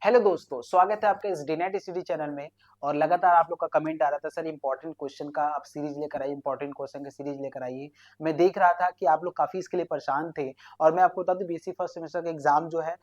Hello दोस्तों, स्वागत है आपका इस डीनेट स्टडी चैनल में। और लगातार आप लोग का कमेंट आ रहा था, सर इंपॉर्टेंट क्वेश्चन का आप सीरीज लेकर आइए, इंपॉर्टेंट क्वेश्चन की सीरीज लेकर आइए। मैं देख रहा था कि आप लोग काफी इसके लिए परेशान थे। और मैं आपको बता दूं, बीएससी फर्स्ट सेमेस्टर का एग्जाम जो है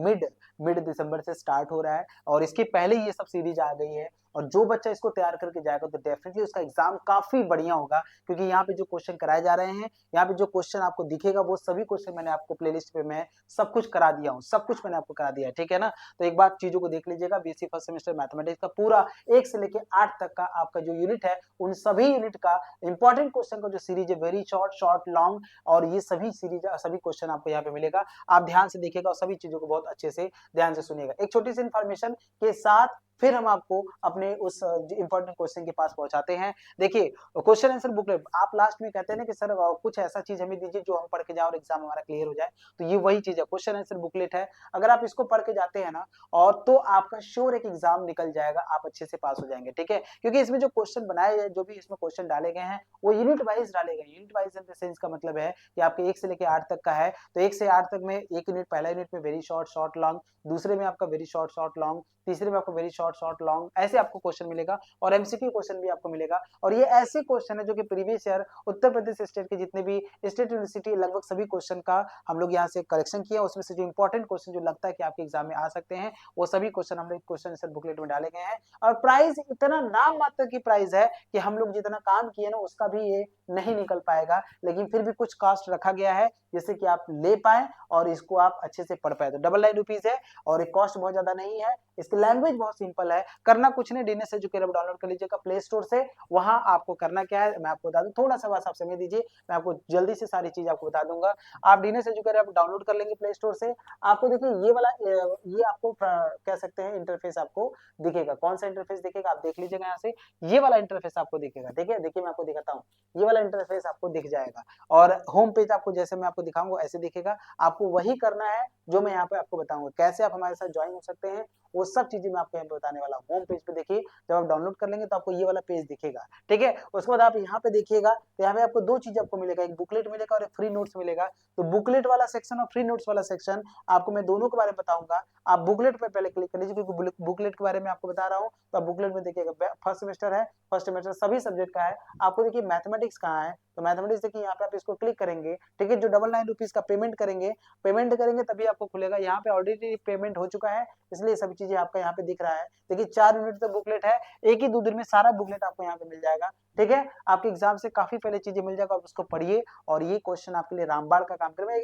मिड मिड दिसंबर से स्टार्ट हो रहा है और इसके पहले ही ये सब सीरीज आ गई है। और जो बच्चा इसको तैयार करके जाएगा तो डेफिनेटली उसका एग्जाम काफी बढ़िया होगा, क्योंकि यहाँ पे जो क्वेश्चन कराए जा रहे हैं, यहाँ पे जो क्वेश्चन आपको दिखेगा वो सभी क्वेश्चन मैंने आपको प्लेलिस्ट पे मैं सब कुछ करा दिया हूँ, सब कुछ मैंने आपको करा दिया है, ठीक है ना। तो एक बार चीजों को देख लीजिएगा, बीएससी फर्स्ट सेमेस्टर मैथमेटिक्स का पूरा 1 से लेके 8 तक का आपका जो यूनिट है, उन सभी यूनिट का इंपॉर्टेंट क्वेश्चन का जो सीरीज है, वेरी शॉर्ट, शॉर्ट, लॉन्ग, और ये सभी सीरीज सभी क्वेश्चन आपको यहाँ पे मिलेगा। आप ध्यान से देखिएगा और सभी चीजों को बहुत अच्छे से ध्यान से सुनिएगा। एक छोटी सी इन्फॉर्मेशन के साथ फिर हम आपको अपने उस इंपॉर्टेंट क्वेश्चन के पास पहुंचाते हैं। देखिए, क्वेश्चन आंसर बुकलेट आप लास्ट में कहते हैं ना कि सर कुछ ऐसा चीज हमें दीजिए जो हम पढ़ के जाए और एग्जाम हमारा क्लियर हो जाए, तो ये वही चीज है, क्वेश्चन आंसर बुकलेट है। अगर आप इसको पढ़ के जाते हैं ना, और तो आपका श्योर एक एग्जाम निकल जाएगा, आप अच्छे से पास हो जाएंगे, ठीक है। क्योंकि इसमें जो क्वेश्चन बनाए गए, जो भी इसमें क्वेश्चन डाले गए हैं, वो यूनिट वाइज डाले गए। Unit wise in the sense का मतलब है कि आपके 1 से लेके 8 तक का है, तो 1 से 8 तक में एक यूनिट, पहला यूनिट में वेरी शॉर्ट, शॉर्ट, लॉन्ग, दूसरे में आपका वेरी शॉर्ट, शॉर्ट, लॉन्ग, तीसरे में आपको वेरी शॉर्ट, शॉर्ट, लॉन्ग, ऐसे आपको क्वेश्चन मिलेगा। और एमसीक्यू क्वेश्चन भी आपको मिलेगा। और ये ऐसे क्वेश्चन है जो कि previous year Uttar Pradesh state के जितने भी स्टेट यूनिवर्सिटी, लगभग सभी क्वेश्चन का हम लोग यहाँ से करेक्शन किया। उसमें से जो इंपॉर्टेंट क्वेश्चन जो लगता है कि आपके एग्जाम में आ सकते हैं, वो सभी क्वेश्चन हम लोग क्वेश्चन आंसर बुकलेट में डाले गए हैं। और प्राइस इतना नाम मात्र की प्राइस है कि हम लोग जितना काम किए ना उसका भी ये नहीं निकल पाएगा, लेकिन फिर भी कुछ कास्ट रखा गया है जिससे कि आप ले पाए और इसको आप अच्छे से पढ़ पाए। तो 999 है और एक कॉस्ट बहुत ज्यादा नहीं है। इसकी लैंग्वेज बहुत सिंपल है, करना कुछ नहीं, डीनेस एजुकेटर डाउनलोड कर लीजिएगा प्ले स्टोर से। वहां आपको करना क्या है मैं आपको बता दूं, थोड़ा सा बस आप समय दीजिए, मैं आपको जल्दी से सारी चीज आपको बता दूंगा। आप डीनेस एजुकेटर आप डाउनलोड कर लेंगे प्ले स्टोर से। आपको देखिए ये वाला ये आपको कह सकते हैं इंटरफेस आपको दिखेगा। कौन सा इंटरफेस दिखेगा आप देख लीजिएगा यहाँ से, ये वाला इंटरफेस आपको दिखेगा, ठीक है। देखिए मैं आपको दिखाता हूँ, ये वाला इंटरफेस आपको दिख जाएगा। और होम पेज आपको जैसे मैं आपको दिखाऊंगा ऐसे दिखेगा। आपको वही करना है जो मैं यहाँ पे आपको बताऊंगा। कैसे आप हमारे साथ ज्वाइन हो सकते हैं वो सब चीजें मैं आपको यहाँ पे बताने वाला हूँ। होम पेज पे देखिए, जब आप डाउनलोड कर लेंगे तो आपको ये वाला पेज दिखेगा, ठीक है। उसके बाद आप यहाँ पे देखिएगा, तो यहाँ पे आपको दो चीज आपको मिलेगा, एक बुकलेट मिलेगा और एक फ्री नोट्स मिलेगा। तो बुकलेट वाला सेक्शन और फ्री नोट्स वाला सेक्शन आपको मैं दोनों के बारे में बताऊंगा। आप बुकलेट पे पहले क्लिक कर लीजिए, क्योंकि बुकलेट के बारे में आपको बता रहा हूँ। तो आप बुकलेट में देखिएगा, फर्स्ट सेमेस्टर है, फर्स्ट सेमेस्टर सभी सब्जेक्ट का है। आपको देखिए मैथमेटिक्स कहाँ है, तो मैथमेटिक्स देखिए यहाँ पे आप इसको क्लिक करेंगे, ठीक है। जो 99 रुपीज का पेमेंट करेंगे, पेमेंट करेंगे तभी आपको खुलेगा। यहाँ पे ऑलरेडी पेमेंट हो चुका है, इसलिए सभी चीजें आपका यहाँ पे दिख रहा है। देखिए 4 यूनिट तो बुकलेट है, एक ही 2 दिन में सारा बुकलेट आपको यहाँ पे मिल जाएगा, ठीक है। आपके एग्जाम से काफी पहले चीजें मिल जाएगा, आप उसको पढ़िए। और ये क्वेश्चन आपके लिए रामबाण का काम करेगा।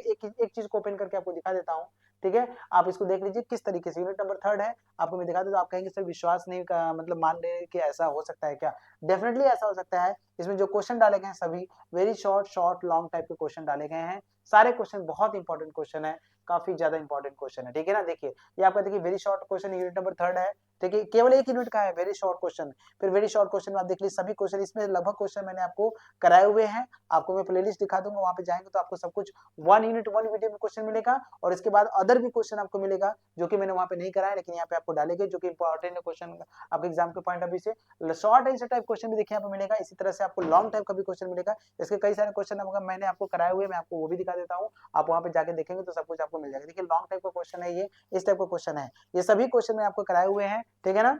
एक चीज को ओपन करके आपको दिखा देता हूँ, ठीक है। आप इसको देख लीजिए किस तरीके से, यूनिट नंबर 3 है, आपको मैं दिखा दूं। तो आप कहेंगे सर विश्वास नहीं का मतलब मान रहे कि ऐसा हो सकता है क्या? डेफिनेटली ऐसा हो सकता है। इसमें जो क्वेश्चन डाले गए हैं सभी very short, short, long type के क्वेश्चन डाले गए हैं। सारे क्वेश्चन बहुत इंपॉर्टेंट क्वेश्चन है, काफी ज्यादा इंपॉर्टेंट क्वेश्चन है, ठीक है ना। देखिए ये आपका देखिए very short question, unit number 3 है, ठीक है। केवल एक यूनिट का है वेरी शॉर्ट क्वेश्चन। फिर वेरी शॉर्ट क्वेश्चन में आप देख लीजिए सभी क्वेश्चन, इसमें लगभग क्वेश्चन मैंने आपको कराए हुए हैं। आपको मैं प्लेलिस्ट दिखा दूंगा, वहां पे जाएंगे तो आपको सब कुछ 1 यूनिट 1 वीडियो में क्वेश्चन मिलेगा। और इसके बाद अदर भी क्वेश्चन आपको मिलेगा जो कि मैंने वहां पे नहीं कराया, लेकिन यहाँ पे आपको डालेंगे, जो कि इंपॉर्टेंट है क्वेश्चन आपके एग्जाम के पॉइंट ऑफ व्यू से। शॉर्ट आंसर टाइप क्वेश्चन भी देखिए यहाँ पे मिलेगा, इसी तरह से आपको लॉन्ग टाइप का भी क्वेश्चन मिलेगा। इसके कई सारे क्वेश्चन मैंने आपको कराए हुए, मैं आपको वो भी दिखा देता हूँ। आप वहां पे जाके देखेंगे तो सब कुछ आपको मिल जाएगा। देखिए लॉन्ग टाइप का क्वेश्चन है, ये इस टाइप का क्वेश्चन है। ये सभी क्वेश्चन मैं आपको कराए हुए हैं, ठीक है ना।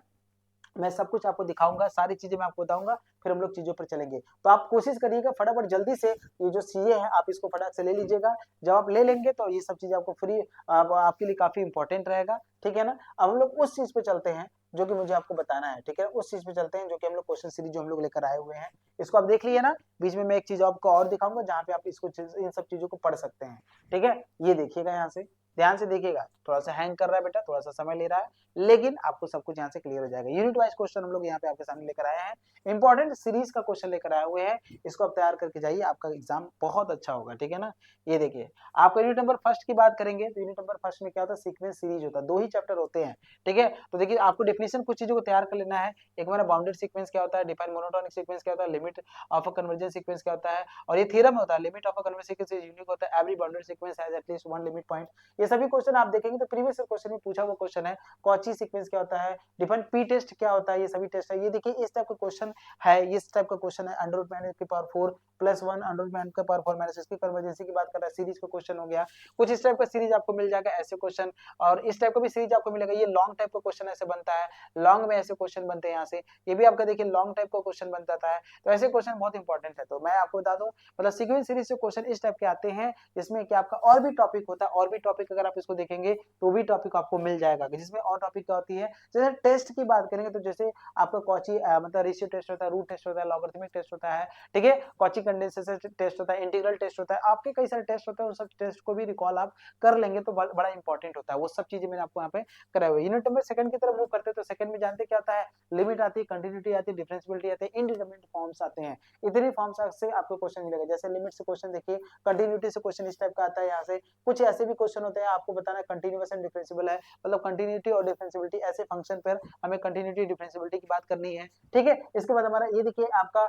मैं सब कुछ आपको दिखाऊंगा, सारी चीजें मैं आपको बताऊंगा, फिर हम लोग चीजों पर चलेंगे। तो आप कोशिश करिएगा फटाफट जल्दी से ये जो सीए है आप इसको फटाफट से ले लीजिएगा। जब आप ले लेंगे तो ये सब चीजें आपको फ्री, आपके लिए काफी इंपॉर्टेंट रहेगा, ठीक है ना। अब हम लोग उस चीज पे चलते हैं जो कि मुझे आपको बताना है, ठीक है। उस चीज पे चलते हैं जो कि हम लोग क्वेश्चन सीरीज जो हम लोग लेकर आए हुए हैं, इसको आप देख लिए ना। बीच में मैं एक चीज आपको और दिखाऊंगा जहाँ पे आप इसको इन सब चीजों को पढ़ सकते हैं, ठीक है। ये देखिएगा, यहाँ से ध्यान से देखिएगा, थोड़ा सा हैंग कर रहा है बेटा, थोड़ा सा समय ले रहा है, लेकिन आपको सब कुछ यहाँ से क्लियर हो जाएगा। यूनिट वाइज क्वेश्चन हम लोग यहाँ पे आपके सामने लेकर आए हैं, इंपॉर्टेंट सीरीज का क्वेश्चन लेकर आए हुए हैं। इसको आप तैयार करके जाइए, आपका एग्जाम बहुत अच्छा होगा, ठीक है ना। ये देखिए आपका यूनिट नंबर फर्स्ट की बात करेंगे, तो यूनिट नंबर फर्स्ट में क्या होता है, सीक्वेंस सीरीज होता है, 2 ही चैप्टर होते हैं, ठीक है। तो देखिए आपको डेफिनेशन कुछ चीजों को तैयार कर लेना है। एक हमारा बाउंडेड सीक्वेंस क्या होता है, डिफाइन मोनोटोनिक सीक्वेंस क्या होता है, limit of a convergence sequence क्या होता है, और ये थ्योरम होता है, limit of a convergence sequence is unique होता है, every bounded sequence has at least one limit point. ये सभी क्वेश्चन आप देखेंगे तो प्रीवियस क्वेश्चन में पूछा हुआ क्वेश्चन है। कॉची सीक्वेंस क्या होता है, डिफरेंट पी टेस्ट क्या होता है, ये सभी टेस्ट है। ये देखिए इस टाइप का क्वेश्चन है, इस टाइप का क्वेश्चन है। अंडर रूट मैन की power 4 plus 1 under root man का पावर 4 माइनस इसकी कन्वर्जेंसी की बात कर रहा है, सीरीज का क्वेश्चन हो गया। कुछ इस टाइप का सीरीज आपको मिल जाएगा ऐसे क्वेश्चन, और इस टाइप का भी सीरीज आपको मिलेगा। ये लॉन्ग टाइप का क्वेश्चन ऐसे बनता है, लॉन्ग में ऐसे क्वेश्चन बनते हैं यहाँ से। ये भी आपका देखिए लॉन्ग टाइप का क्वेश्चन बनता है। तो ऐसे क्वेश्चन बहुत इंपॉर्टेंट है। तो मैं आपको बता दूं मतलब सीक्वेंस सीरीज से क्वेश्चन इस टाइप के आते हैं जिसमें कि आपका और भी टॉपिक होता है, और भी टॉपिक अगर आप इसको देखेंगे तो भी टॉपिक आपको मिल जाएगा, जिसमें और टॉपिक क्या होती है। जैसे टेस्ट की बात करेंगे तो जैसे आपका कॉची मतलब रेशियो टेस्ट होता है, रूट टेस्ट होता है, लॉगरिथमिक टेस्ट होता है, ठीक है, कॉची कंडेंसेशन टेस्ट होता है, इंटीग्रल टेस्ट होता है, आपके कई सारे टेस्ट होते हैं। उन सब टेस्ट को भी रिकॉल आप कर लेंगे तो बड़ा इंपॉर्टेंट होता है। वो सब चीजें मैंने आपको यहाँ पे कराई हुई। यूनिट नंबर सेकंड की तरफ मूव करते हैं तो सेकंड में जानते क्या होता है, लिमिट आती है, कंटिन्यूटी आती है, डिफरेंशियबिलिटी आती है, इंडिटरमिनेट फॉर्म्स आते हैं। इतनी फॉर्म्स से आपको क्वेश्चन मिलेगा। जैसे लिमिट से क्वेश्चन देखिए, कंटिन्यूटी से क्वेश्चन इस टाइप का आता है। यहाँ से कुछ ऐसे भी क्वेश्चन होते हैं, आपको बताना है कंटिन्यूअस एंड डिफरेंशिएबल है, मतलब कंटिन्यूटी और डिफरेंशिएबिलिटी ऐसे फंक्शन पर हमें कंटिन्यूटी डिफरेंशिएबिलिटी की बात करनी है, ठीक है। इसके बाद हमारा ये देखिए आपका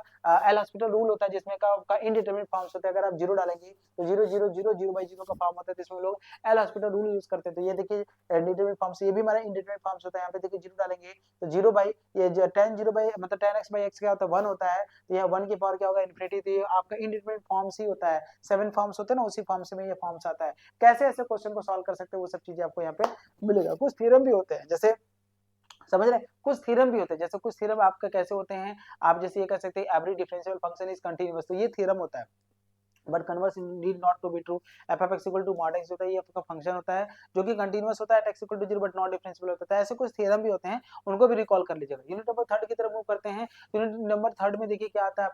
एल हॉस्पिटल रूल होता है, जिसमें का आपका इंडिटरमिनेट फॉर्म्स होता है। अगर आप जीरो डालेंगे तो 0 0 0 0 बाई 0 का फॉर्म होता है, तो इसमें लोग एल हॉस्पिटल रूल यूज करते हैं। तो ये देखिए इंडिटरमिनेट फॉर्म्स, ये भी हमारा इंडिटरमिनेट फॉर्म्स होता है। यहाँ पे देखिए जीरो डालेंगे तो 0 बाई ये tan 0 बाई मतलब tan x बाई x क्या होता है 1 होता है, तो यहाँ 1 की पावर क्या होगा इन्फिनिटी। तो ये आपका इंडिटरमिनेट फॉर्म्स ही होता है, 7 फॉर्म्स होते हैं ना, उसी फॉर्म्स में ये फॉर्म्स आता है। कैसे ऐसे क्वेश्चन को सॉल्व कर सकते हैं वो सब चीजें आपको यहाँ पे मिलेगा। कुछ थ्योरम भी होते हैं, जैसे समझ रहे हैं, कुछ थ्योरम भी होते हैं। जैसे कुछ थ्योरम आपका कैसे होते हैं, आप जैसे ये कह सकते हैं every differential function is continuous, तो ये थ्योरम होता है। But converse need not to be true. F of X equal to mod X होता है, ये आपका फंक्शन होता है जो कि कंटीन्यूअस होता है, X equal to 0 but not differentiable होता है। ऐसे कुछ थ्योरम भी होते हैं, उनको भी रिकॉल कर लीजिएगा। यूनिट नंबर थर्ड की तरफ मूव करते हैं। यूनिट नंबर थर्ड में देखिए क्या आता है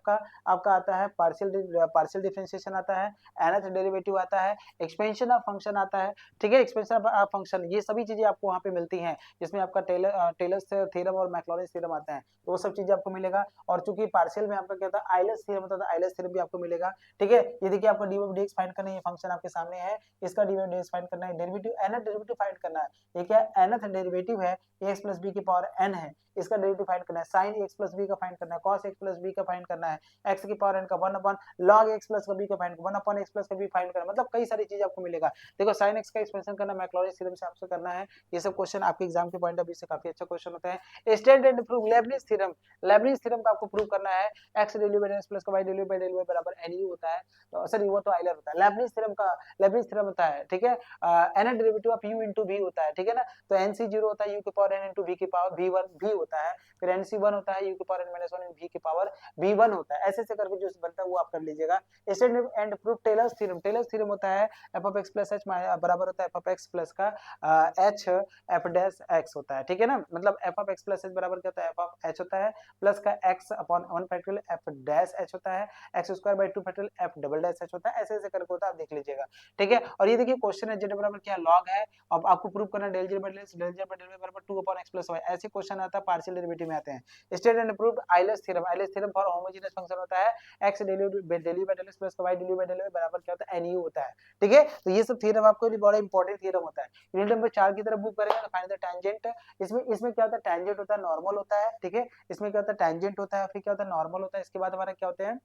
आपका आता है पार्शियल डिफरेंशिएशन आता है, nth डेरिवेटिव आता है, एक्सपेंशन ऑफ फंक्शन आता है, ठीक है, एक्सपेंशन ऑफ फंक्शन, ये सभी चीजें आपको वहां पे मिलती हैं, जिसमें आपका टेलर्स थ्योरम और मैक्लॉरिन थ्योरम आता है, तो वो सब चीजें आपको मिलेगा। और चूंकि पार्शियल में आपका क्या था आइलर्स थ्योरम होता था, आइलर्स थ्योरम भी आपको मिलेगा, ठीक है। ये देखिए आपको dy dx फाइंड करना है, ये फंक्शन आपके सामने है, इसका dy dx फाइंड करना है, डेरिवेटिव nth डेरिवेटिव फाइंड करना है। ये क्या nth डेरिवेटिव है, ax plus b की पावर n है, इसका डेरिवेटिव फाइंड करना है। sin x plus b का फाइंड करना है, cos x plus b का फाइंड करना है, x की पावर n का 1 अपन log x plus b का फाइंड 1 अपन x plus का b फाइंड करना है। मतलब कई सारी चीजें आपको मिलेगा। देखो sin x का एक्सपेंशन करना मैक्लॉरिन थ्योरम से आपसे करना है। ये सब क्वेश्चन आपके एग्जाम के पॉइंट ऑफ व्यू से काफी अच्छा क्वेश्चन होता है। Stand and prove Lebanese theorem, Lebanese theorem का आपको प्रूव करना है। x du by dx plus y du by dy बराबर nu होता है, तो सॉरी वो तो आइलर होता है। लेबनिज थ्योरम होता है, ठीक है, nth derivative of u into v होता है, ठीक है ना। तो nc 0 होता है u की पावर n into v की पावर v1 v होता है, फिर nc 1 होता है u की power n minus 1 into v की पावर v1 होता है। ऐसे करके जो बनता है वो आप कर लीजिएगा। Stand and proof Taylor's theorem होता है f of x plus h बराबर होता है f of x plus का h f dash x होता है, ठीक है ना। मतलब f of x plus h बराबर क्या होता है, f of h होता है प्लस का x upon 1 factorial f dash h होता है, x square by 2 factorial f double dash h होता है। ऐसे करके होता है, आप देख लीजिएगा, ठीक है। और ये देखिए क्वेश्चन है z बराबर क्या लॉग है, अब आपको प्रूव करना del z by del z by del y बराबर 2 अपॉन x प्लस y। ऐसे क्वेश्चन आता है, पार्शियल डेरिवेटिव में आते हैं। State and proved Euler's theorem for homogeneous function होता है, x del u by del x plus y del u by del y बराबर क्या होता है nu होता है, ठीक है। तो ये सब थ्योरम आपके लिए बड़ा इंपॉर्टेंट थ्योरम होता है। यूनिट नंबर 4 की तरफ मूव करेंगे तो फाइंड द टैंजेंट। इसमें क्या होता है, टैंजेंट होता है, नॉर्मल होता है, ठीक है। इसमें क्या होता है, टैंजेंट होता है, फिर क्या होता है, नॉर्मल होता है। इसके बाद हमारा क्या होते हैं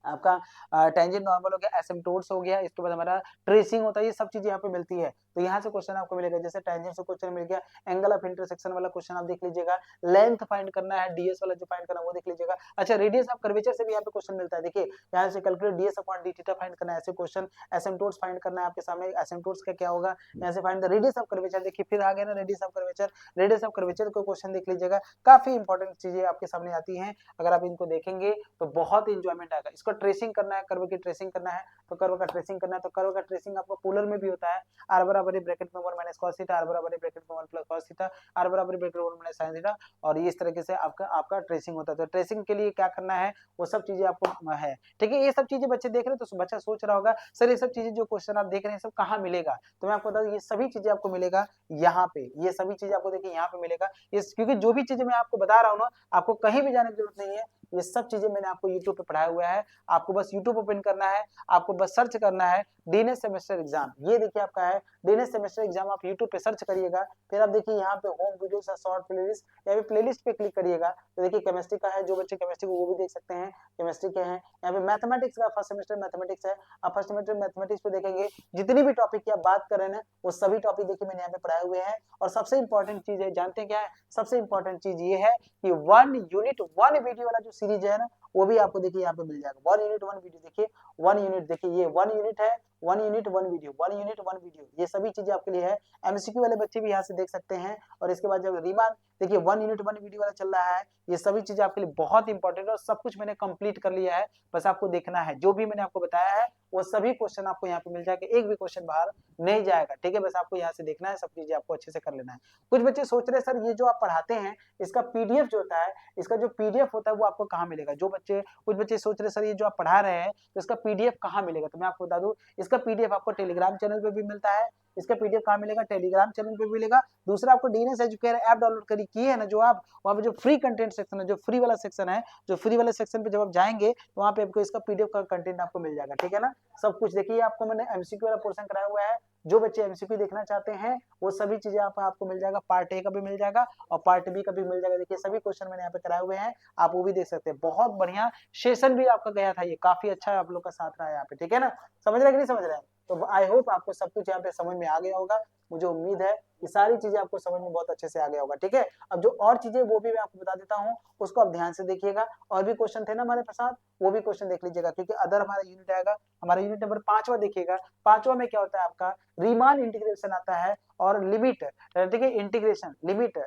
आपका टेंजेंट नॉर्मल हो गया, एसिम्पटोट्स हो गया, इसके बाद हमारा ट्रेसिंग होता है। ये सब चीजें यहाँ पे मिलती है, तो यहाँ से क्वेश्चन आपको मिलेगा। जैसे टेंजेंट से क्वेश्चन मिल गया, एंगल ऑफ इंटरसेक्शन वाला क्वेश्चन आप देख लीजिएगा, लेंथ फाइंड करना है, डीएस वाला जो फाइंड करना है वो देख लीजिएगा। अच्छा, रेडियस ऑफ कर्वेचर से भी यहाँ पे क्वेश्चन मिलता है, देखिए यहाँ से calculate DS upon D theta find करना है, ऐसे क्वेश्चन। एसिम्पटोट्स फाइंड करना है आपके सामने, एसिम्पटोट्स का क्या होगा, यहाँ से find the radius of curvature. देखिए फिर आ गया ना radius of curvature, radius of curvature को क्वेश्चन देख लीजिएगा। काफी इंपॉर्टेंट चीजें आपके सामने आती हैं, अगर आप इनको देखेंगे तो बहुत इंजॉयमेंट आएगा। इसको ट्रेसिंग करना है, कर्व की ट्रेसिंग करना है, तो कर्व का ट्रेसिंग करना है, तो कर्व का ट्रेसिंग आपको पोलर में भी होता है। r बराबर ब्रैकेट में 1 माइनस cos थीटा, r बराबर ब्रैकेट में 1 प्लस cos थीटा, r बराबर ब्रैकेट में 1 माइनस sin थीटा, और ये इस तरीके से आपका ट्रेसिंग होता है। तो ट्रेसिंग के लिए क्या करना है वो सब चीजें आपको है, ठीक है। ये सब चीजें बच्चे देख रहे हैं तो बच्चा सोच रहा होगा सर ये सब चीजें जो क्वेश्चन आप देख रहे हैं सब कहाँ मिलेगा, तो मैं आपको बता दूं ये सभी चीजें आपको मिलेगा यहाँ पे। ये सभी चीजें आपको देखिए यहाँ पे मिलेगा, क्योंकि जो भी चीजें मैं आपको बता रहा हूँ ना, आपको कहीं भी जाने की जरूरत नहीं है, ये सब चीजें मैंने आपको यूट्यूब पे पढ़ाया हुआ है। आपको बस यूट्यूब ओपन करना है, आपको बस सर्च करना है डीएनएस सेमेस्टर एग्जाम। ये देखिए आपका है डीएनएस सेमेस्टर एग्जाम, आप यूट्यूब पे सर्च करिएगा। फिर आप देखिए यहाँ पे होम वीडियोस और शॉर्ट प्लेलिस्ट, यहाँ पे प्लेलिस्ट पे क्लिक करिएगा तो देखिए केमिस्ट्री का है, जो बच्चे केमिस्ट्री को वो भी देख सकते हैं, केमिस्ट्री के हैं। यहाँ पे मैथमेटिक्स का फर्स्ट सेमेस्टर मैथमेटिक्स है, आप फर्स्ट सेमेस्टर मैथमेटिक्स पे देखेंगे जितनी भी टॉपिक की आप बात कर रहे हैं वो सभी टॉपिक देखिए मैंने यहाँ पे पढ़ाए हुए हैं। और सबसे इंपॉर्टेंट चीज है, जानते हैं क्या है, सबसे इंपॉर्टेंट चीज ये है कि 1 यूनिट 1 वीडियो वाला जो सीरीज है ना, वो भी आपको देखिए यहाँ पे मिल जाएगा। 1 यूनिट 1 वीडियो देखिए, 1 यूनिट देखिए, ये 1 यूनिट है, 1 यूनिट 1 वीडियो, 1 यूनिट 1 वीडियो, ये सभी चीजें आपके लिए है। एमसीक्यू वाले बच्चे भी यहाँ से देख सकते हैं। और इसके बाद जब रीमान देखिए 1 यूनिट 1 वीडियो वाला चल रहा है, ये सभी चीजें आपके लिए बहुत इंपॉर्टेंट है और सब कुछ मैंने कंप्लीट कर लिया है। बस आपको देखना है, जो भी मैंने आपको बताया है वो सभी क्वेश्चन आपको यहाँ पे मिल जाएगा, एक भी क्वेश्चन बाहर नहीं जाएगा, ठीक है। बस आपको यहाँ से देखना है, सब चीजें आपको अच्छे से कर लेना है। कुछ बच्चे सोच रहे हैं सर ये जो आप पढ़ाते हैं इसका पीडीएफ जो होता है, इसका जो पीडीएफ होता है वो आपको कहाँ मिलेगा। जो बच्चे, कुछ बच्चे सोच रहे हैं सर ये जो आप पढ़ा रहे हैं तो इसका पीडीएफ कहाँ मिलेगा, तो मैं आपको बता दूं इसका पीडीएफ आपको टेलीग्राम चैनल पे भी मिलता है। इसका पीडीएफ कहाँ मिलेगा, टेलीग्राम चैनल पे भी मिलेगा। दूसरा आपको डीएनएस एजुकेटर ऐप डाउनलोड करी की है ना जो आप, वहाँ पे जो फ्री कंटेंट सेक्शन है, जो फ्री वाला सेक्शन है, जो फ्री वाले सेक्शन पे जब आप जाएंगे तो वहाँ पे आपको इसका पीडीएफ का कंटेंट आपको मिल जाएगा, ठीक है ना। सब कुछ देखिए, आपको मैंने एमसीक्यू वाला पोर्शन कराया हुआ है, जो बच्चे एमसीक्यू देखना चाहते हैं वो सभी चीजें आपको मिल जाएगा। पार्ट ए का भी मिल जाएगा और पार्ट बी का भी मिल जाएगा। देखिए सभी क्वेश्चन मैंने यहाँ पे कराए हुए हैं, आप वो भी देख सकते हैं। बहुत बढ़िया सेशन भी आपका गया था, ये काफी अच्छा आप लोग का साथ रहा है यहाँ पे, ठीक है ना। समझ रहे हैं कि नहीं समझ रहे हैं? तो आई होप आपको सब कुछ यहाँ पे समझ में आ गया होगा। मुझे उम्मीद है कि सारी चीजें आपको समझ में बहुत अच्छे से आ गया होगा, ठीक है। अब जो और चीजें वो भी मैं आपको बता देता हूँ, उसको आप ध्यान से देखिएगा। और भी क्वेश्चन थे ना हमारे साथ, वो भी क्वेश्चन देख लीजिएगा, क्योंकि अदर हमारा यूनिट आएगा, हमारा यूनिट नंबर 5वां देखिएगा। 5वां में क्या होता है आपका, रीमान इंटीग्रेशन आता है और लिमिट, ठीक है, इंटीग्रेशन लिमिट,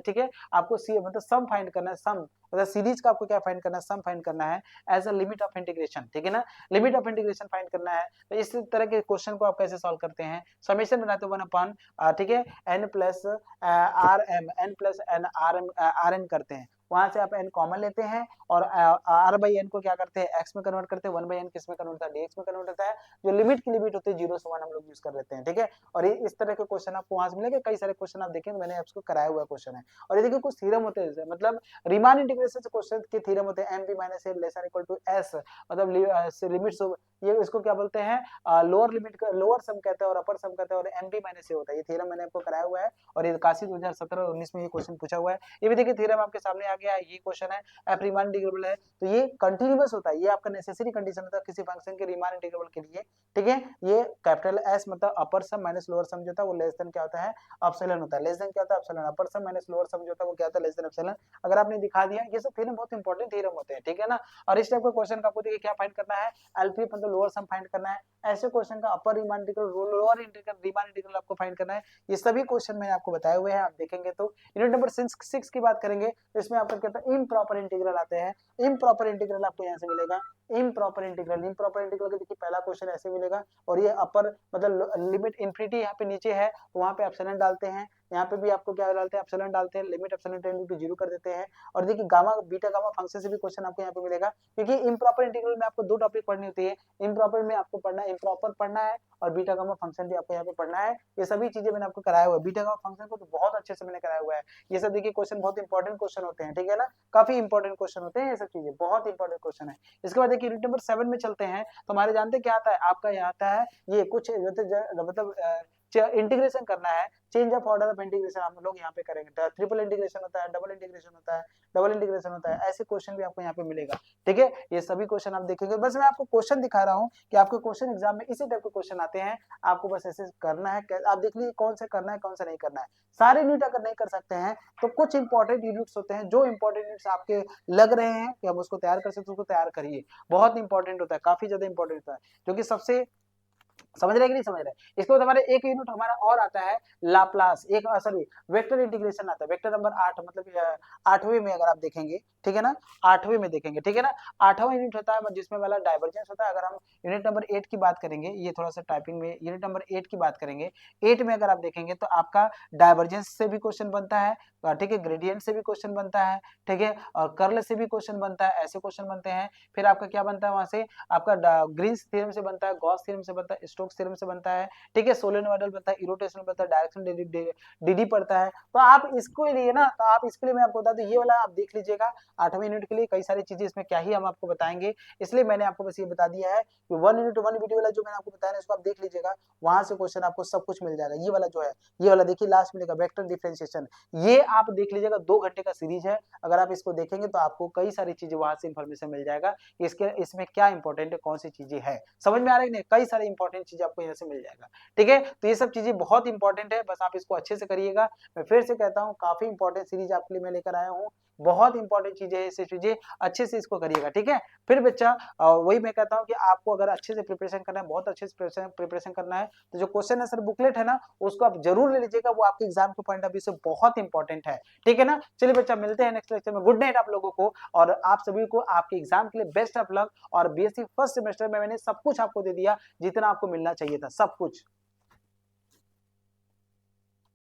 ठीक है। आपको सी मतलब सम फाइंड करना है, सम मतलब सीरीज का आपको क्या फाइंड करना है, सम फाइंड करना है as a limit of integration, ठीक है ना। लिमिट ऑफ इंटीग्रेशन फाइंड करना है। तो इस तरह के क्वेश्चन को आप कैसे सॉल्व करते हैं, समेशन बनाते हो 1/, ठीक है, n plus R M, n plus N R N करते हैं। वहां से आप n कॉमन लेते हैं और r बाई एन को क्या करते हैं, x में कन्वर्ट करते हैं, 1/n किस में कन्वर्ट होता है, dx में कन्वर्ट होता है। जो लिमिट की लिमिट होती है 0 से 1 हम लोग यूज कर लेते हैं, ठीक है। और इस तरह के क्वेश्चन आपको वहां से मिलेंगे। कई सारे क्वेश्चन आप देखेंगे, मैंने आपको कराया हुआ क्वेश्चन है। और ये देखिए कुछ थ्योरम होते हैं, मतलब रीमान इंटीग्रेशन से क्वेश्चन के थ्योरम होते हैं, m b minus a less equal to s, मतलब लिमिट्स, ये इसको क्या बोलते हैं, लोअर लिमिट का लोअर सम कहते हैं और अपर सम कहते हैं, और m b माइनस a होता है। ये थ्योरम मैंने आपको कराया हुआ है और ये काशी 2017 और 19 में ये क्वेश्चन पूछा हुआ है। ये भी देखिए थ्योरम आपके सामने आ गया है, ये क्वेश्चन है एफ रीमान इंटीग्रेबल है, तो ये कंटीन्यूअस होता है, ये आपका नेसेसरी कंडीशन होता है किसी फंक्शन के रीमान इंटीग्रेबल के लिए, ठीक है। ये कैपिटल एस मतलब अपर सम माइनस लोअर सम जो होता है वो लेस देन क्या होता है, एप्सिलॉन होता है। लेस देन क्या होता है, एप्सिलॉन। अपर सम माइनस लोअर सम जो होता है वो क्या होता है, लेस देन एप्सिलॉन। अगर आपने दिखा दिया, ये सब थ्योरम बहुत इंपॉर्टेंट थ्योरम होते हैं, ठीक है ना। और इस टाइप का क्वेश्चन का आपको देखिए क्या फाइंड करना है, एलपी मतलब लोअर सम फाइंड करना है। ऐसे क्वेश्चन का upper Riemann integral, lower integral, Riemann integral आपको फाइंड करना है। ये सभी क्वेश्चन मैंने आपको बताए हुए हैं, आप देखेंगे तो। यूनिट नंबर 6 की बात करेंगे तो इसमें आपका क्या होता है, इम्प्रॉपर इंटीग्रल आते हैं। इम्प्रॉपर इंटीग्रल आपको यहाँ से मिलेगा, इम्प्रॉपर इंटीग्रल। इम्प्रॉपर इंटीग्रल का देखिए पहला क्वेश्चन ऐसे मिलेगा, और ये अपर मतलब लिमिट इंफिनिटी यहाँ पे नीचे है तो वहां पे एप्सिलॉन डालते हैं, यहाँ पे भी आपको क्या डालते हैं, एप्सिलॉन डालते हैं, लिमिट एप्सिलॉन टेंडिंग टू 0 कर देते हैं। और देखिए गामा बीटा गामा फंक्शन से भी क्वेश्चन आपको यहाँ पे मिलेगा, क्योंकि इम्प्रॉपर इंटीग्रल में आपको 2 टॉपिक पढ़नी होती है। इम्प्रॉपर में आपको पढ़ना है, इम्प्रॉपर पढ़ना है, और बीटा गामा फंक्शन भी आपको यहाँ पे पढ़ना है। ये सभी चीजें मैंने आपको कराया हुआ है। बीटा गामा फंक्शन को तो बहुत अच्छे से मैंने कराया हुआ है। ये सब देखिए क्वेश्चन बहुत इंपॉर्टेंट क्वेश्चन होते हैं, ठीक है ना, काफी इंपॉर्टेंट क्वेश्चन होते हैं, ये सब चीजें बहुत इंपॉर्टेंट क्वेश्चन है। इसके बाद देखिए यूनिट नंबर 7 में चलते हैं, तो हमारे जानते हैं क्या आता है, आपका यहाँ आता है ये कुछ मतलब इंटीग्रेशन करना है, change of order of integration हम लोग यहाँ पे करेंगे। ट्रिपल इंटीग्रेशन होता है, डबल इंटीग्रेशन होता है, डबल इंटीग्रेशन होता है, ऐसे क्वेश्चन भी आपको यहाँ पे मिलेगा, ठीक है। ये सभी क्वेश्चन आप देखेंगे, बस मैं आपको क्वेश्चन दिखा रहा हूँ कि आपके क्वेश्चन एग्जाम में इसी टाइप के क्वेश्चन आते हैं। आपको बस ऐसे करना है, आप देख लीजिए कौन से करना है कौन सा नहीं करना है। सारे यूनिट अगर नहीं कर सकते हैं तो कुछ इंपॉर्टेंट यूनिट्स होते हैं, जो इंपॉर्टेंट यूनिट्स आपके लग रहे हैं कि हम उसको तैयार कर सकते हैं, उसको तैयार करिए। बहुत इंपॉर्टेंट होता है, काफी ज्यादा इंपॉर्टेंट होता है, जो कि सबसे, समझ रहे कि नहीं समझ रहे। इसके बाद हमारे एक यूनिट हमारा और आता है लाप्लास, एक सॉरी वेक्टर इंटीग्रेशन आता है, वेक्टर नंबर 8, मतलब 8वें में अगर आप देखेंगे, ठीक है ना, 8वें में देखेंगे, ठीक है ना। 8वां यूनिट होता है जिसमें वाला डाइवर्जेंस होता है। अगर हम यूनिट नंबर 8 की बात करेंगे, ये थोड़ा सा टाइपिंग में, यूनिट नंबर 8 की बात करेंगे, 8 में अगर आप देखेंगे तो आपका डाइवर्जेंस से भी क्वेश्चन बनता है, ठीक है, ग्रेडियंट से भी क्वेश्चन बनता है, ठीक है, और कर्ल से भी क्वेश्चन बनता है, ऐसे क्वेश्चन बनते हैं। फिर आपका क्या बनता है वहां से, आपका ग्रीन्स थ्योरम से बनता है, गॉस थ्योरम से बनता है, स्टोक्स स्टोक्स थ्योरम से बनता है, ठीक है, सोलेनोइडल बनता है, इरोटेशनल बनता है, डायरेक्शनल डीडी पड़ता है। तो आप इसको लिए ना, तो आप इसके लिए मैं आपको बता दूं, ये वाला आप देख लीजिएगा 8वें यूनिट के लिए, कई सारी चीजें इसमें क्या ही हम आपको बताएंगे, इसलिए मैंने आपको बस ये बता दिया है कि 1 यूनिट 1 वीडियो वाला जो मैंने आपको बताया इसको आप देख लीजिएगा, वहां से क्वेश्चन आपको सब कुछ मिल जाएगा। ये वाला जो है, ये वाला देखिए लास्ट में लिखा वेक्टर डिफरेंशिएशन, ये आप देख लीजिएगा, 2 घंटे का सीरीज है। अगर आप इसको देखेंगे तो आपको कई सारी चीजें वहां से इंफॉर्मेशन मिल जाएगा, इसके इसमें क्या इंपॉर्टेंट है, कौन सी चीजें है, समझ में आ रही है? कई सारी इंपॉर्टेंट चीजें आपको यहाँ से मिल जाएगा, ठीक है। तो ये सब चीजें बहुत इंपॉर्टेंट है, बस आप इसको अच्छे से करिएगा। मैं फिर से कहता हूँ, काफी इंपॉर्टेंट सीरीज आपके लिए मैं लेकर आया हूँ, बहुत इंपॉर्टेंट चीजें है, ऐसी चीजें अच्छे से इसको करिएगा, ठीक है। फिर बच्चा वही मैं कहता हूँ कि आपको अगर अच्छे से प्रिपरेशन करना है, बहुत अच्छे से प्रिपरेशन करना है, तो जो क्वेश्चन आंसर बुकलेट है ना, उसको आप जरूर ले लीजिएगा, वो आपके एग्जाम के पॉइंट ऑफ व्यू से बहुत इंपॉर्टेंट है, ठीक है ना। चलिए बच्चा, मिलते हैं नेक्स्ट लेक्चर में। गुड नाइट आप लोगों को, और आप सभी को आपके एग्जाम के लिए बेस्ट ऑफ लक। और बीएससी फर्स्ट सेमेस्टर में मैंने सब कुछ आपको दे दिया, जितना आपको मिलना चाहिए था, सब कुछ।